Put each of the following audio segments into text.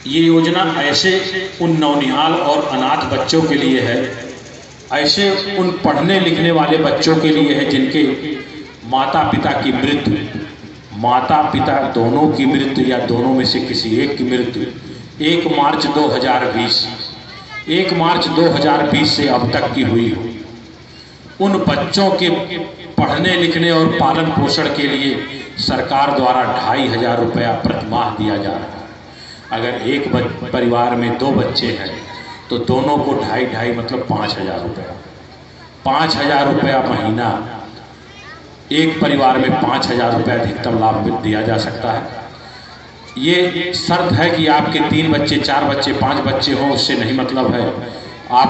ये योजना ऐसे उन नौनिहाल और अनाथ बच्चों के लिए है, ऐसे उन पढ़ने लिखने वाले बच्चों के लिए है जिनके माता पिता की मृत्यु, माता पिता दोनों की मृत्यु या दोनों में से किसी एक की मृत्यु 1 मार्च 2020 से अब तक की हुई हो। उन बच्चों के पढ़ने लिखने और पालन पोषण के लिए सरकार द्वारा 2,500 रुपया प्रतिमाह दिया जा रहा है। अगर एक परिवार में 2 बच्चे हैं तो दोनों को 2,500 मतलब 5,000 रुपया, 5,000 रुपया महीना। एक परिवार में 5,000 रुपया अधिकतम लाभ दिया जा सकता है। ये शर्त है कि आपके 3 बच्चे, 4 बच्चे, 5 बच्चे हों, उससे नहीं मतलब है। आप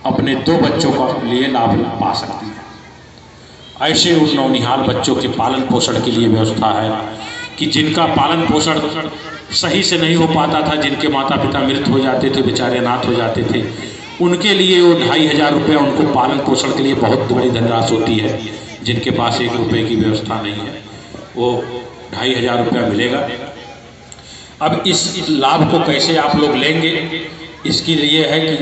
अपने 2 बच्चों के लिए लाभ पा सकती हैं। ऐसे उन नौनिहाल बच्चों के पालन पोषण के लिए व्यवस्था है कि जिनका पालन पोषण सही से नहीं हो पाता था, जिनके माता पिता मृत हो जाते थे, बेचारे अनाथ हो जाते थे, उनके लिए वो 2,500 रुपये उनको पालन पोषण के लिए बहुत बड़ी धनराशि होती है। जिनके पास 1 रुपये की व्यवस्था नहीं है वो 2,500 रुपया मिलेगा। अब इस लाभ को कैसे आप लोग लेंगे, इसके लिए है कि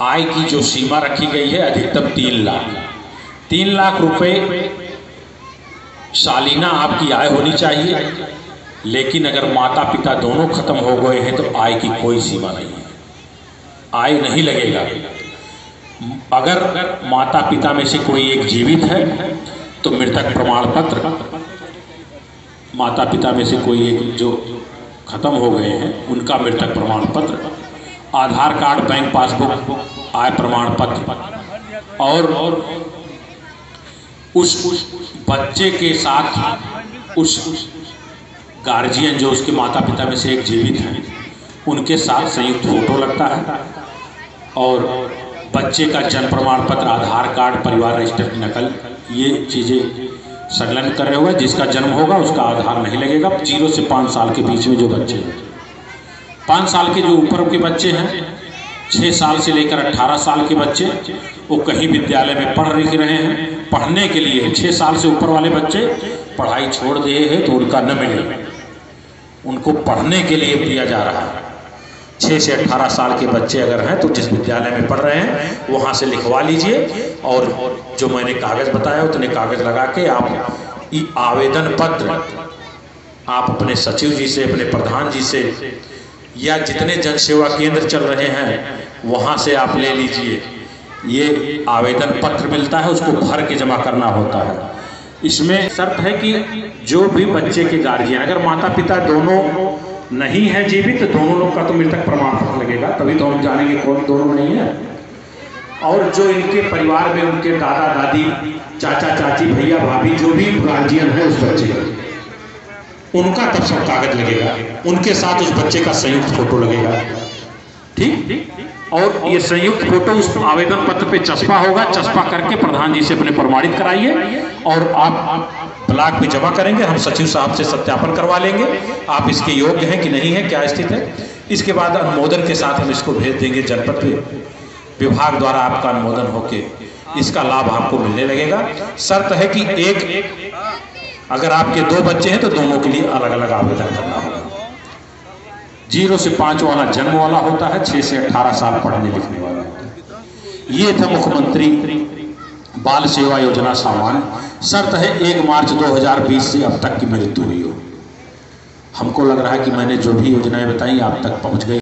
आय की जो सीमा रखी गई है अधिकतम 3 लाख रुपये सालीना आपकी आय होनी चाहिए। लेकिन अगर माता पिता दोनों खत्म हो गए हैं तो आय की कोई सीमा नहीं है, आय नहीं लगेगा। अगर माता पिता में से कोई एक जीवित है तो मृतक प्रमाण पत्र, माता पिता में से कोई एक जो खत्म हो गए हैं उनका मृतक प्रमाण पत्र, आधार कार्ड, बैंक पासबुक, आय प्रमाण पत्र और उस बच्चे के साथ उस गार्जियन जो उसके माता पिता में से एक जीवित हैं उनके साथ संयुक्त फोटो लगता है और बच्चे का जन्म प्रमाण पत्र, आधार कार्ड, परिवार रजिस्टर की नकल, ये चीज़ें संलग्न कर रहे होगा। जिसका जन्म होगा उसका आधार नहीं लगेगा। 0 से 5 साल के बीच में जो बच्चे हैं, 5 साल के जो ऊपर के बच्चे हैं, 6 साल से लेकर 18 साल के बच्चे, वो कहीं विद्यालय में पढ़ लिख रहे हैं, पढ़ने के लिए 6 साल से ऊपर वाले बच्चे पढ़ाई छोड़ दिए हैं तो उनका न मिले, उनको पढ़ने के लिए दिया जा रहा है। 6 से 18 साल के बच्चे अगर हैं तो जिस विद्यालय में पढ़ रहे हैं वहाँ से लिखवा लीजिए और जो मैंने कागज़ बताया उतने कागज़ लगा के आप आवेदन पत्र आप अपने सचिव जी से, अपने प्रधान जी से या जितने जन सेवा केंद्र चल रहे हैं वहाँ से आप ले लीजिए। ये आवेदन पत्र मिलता है, उसको भर के जमा करना होता है। इसमें शर्त है कि जो भी बच्चे के गार्जियन, अगर माता पिता दोनों नहीं है जीवित तो दोनों लोग का तो मृतक प्रमाण पत्र लगेगा, तभी तो हम जानेंगे कौन दोनों नहीं है। और जो इनके परिवार में उनके दादा दादी, चाचा चाची, भैया भाभी, जो भी गार्जियन है उस बच्चे का, उनका तब सब कागज लगेगा, उनके साथ उस बच्चे का संयुक्त फोटो लगेगा। ठीक, और ये संयुक्त फोटो उस आवेदन पत्र पे चस्पा होगा, चस्पा करके प्रधान जी से अपने प्रमाणित कराइए और आप ब्लॉक में जमा करेंगे। हम सचिव साहब से सत्यापन करवा लेंगे आप इसके योग्य हैं कि नहीं है, क्या स्थिति है। इसके बाद अनुमोदन के साथ हम इसको भेज देंगे जनपद पे, विभाग द्वारा आपका अनुमोदन होके इसका लाभ आपको मिलने लगेगा। शर्त है कि एक अगर आपके 2 बच्चे हैं तो दोनों के लिए अलग अलग आवेदन करना होगा। 0 से 5 वाला जन्म वाला होता है, 6 से 18 साल पढ़ने लिखने वाला होता है। ये था मुख्यमंत्री बाल सेवा योजना सामान्य। शर्त है 1 मार्च 2020 से अब तक की मृत्यु हुई हो। हमको लग रहा है कि मैंने जो भी योजनाएं बताई आप तक पहुंच गई।